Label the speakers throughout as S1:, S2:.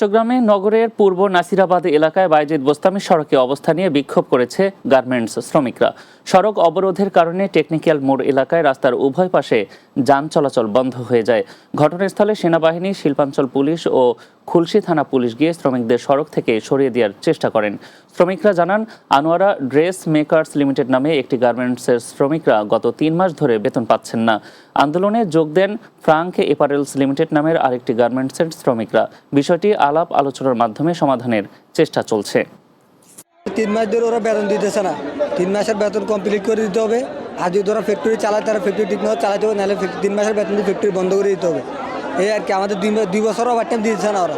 S1: চট্টগ্রামে নগরের পূর্ব নাসিরাবাদ এলাকায় বাইজিদ বোস্তামি সড়কে অবস্থান নিয়ে বিক্ষোভ করেছে গার্মেন্টস শ্রমিকরা। সড়ক অবরোধের কারণে টেকনিক্যাল মোড় এলাকায় রাস্তার উভয় পাশে যান চলাচল বন্ধ হয়ে যায়। ঘটনাস্থলে সেনাবাহিনী, শিল্পাঞ্চল পুলিশ ও খুলশী থানা পুলিশ গিয়ে শ্রমিকদের সড়ক থেকে সরিয়ে দেওয়ার চেষ্টা করেন। শ্রমিকরা জানান, আনোয়ারা ড্রেস মেকার্স লিমিটেড নামে একটি গার্মেন্টসের শ্রমিকরা গত 3 মাস ধরে বেতন পাচ্ছেন না। আন্দোলনে যোগ দেন ফ্রাঙ্ক এপারেলস লিমিটেড নামের আরেকটি গার্মেন্টসের শ্রমিকরা। বিষয়টি আলাপ আলোচনার মাধ্যমে সমাধানের চেষ্টা চলছে।
S2: 3 মাস ধরে ওরা বেতন দিতেছে না। 3 মাসের বেতন কমপ্লিট করে দিতে হবে। আর যদি ওরা ফ্যাক্টরি চালায়, তারা ফ্যাক্টরি ঠিকমতো চালাতে হবে, নাহলে 3 মাসের বেতন দিয়ে ফ্যাক্টরি বন্ধ করে দিতে হবে। এই আর কি, আমাদের 2 বছর ওভার টাইম দিতেছে না ওরা।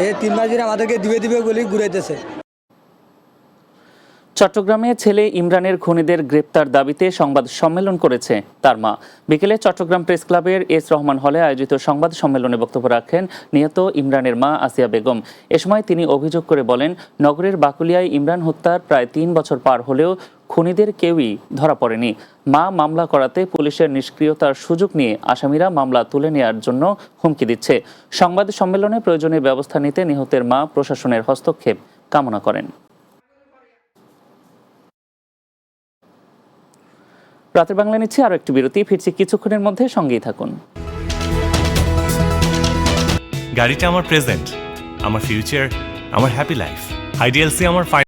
S2: এই 3 মাস দিন আমাদেরকে দিবে বলেই ঘুরাইতেছে।
S1: চট্টগ্রামে ছেলে ইমরানের খুনিদের গ্রেপ্তার দাবিতে সংবাদ সম্মেলন করেছে তার মা। বিকেলে চট্টগ্রাম প্রেস ক্লাবের এস রহমান হলে আয়োজিত সংবাদ সম্মেলনে বক্তব্য রাখেন নিহত ইমরানের মা আসিয়া বেগম। এ সময় তিনি অভিযোগ করে বলেন, নগরের বাকুলিয়ায় ইমরান হত্যার প্রায় 3 বছর পার হলেও খুনিদের কেউই ধরা পড়েনি। মা মামলা করাতে পুলিশের নিষ্ক্রিয়তার সুযোগ নিয়ে আসামিরা মামলা তুলে নেওয়ার জন্য হুমকি দিচ্ছে। সংবাদ সম্মেলনে প্রয়োজনীয় ব্যবস্থা নিতে নিহতের মা প্রশাসনের হস্তক্ষেপ কামনা করেন। রাতের বাংলা নিচ্ছে আরো একটি বিরতি, ফিরছি কিছুক্ষণের মধ্যে, সঙ্গেই থাকুন।
S3: গাড়িটা আমার প্রেজেন্ট, আমার ফিউচার, আমার হ্যাপি লাইফ। আইডিএলসি আমার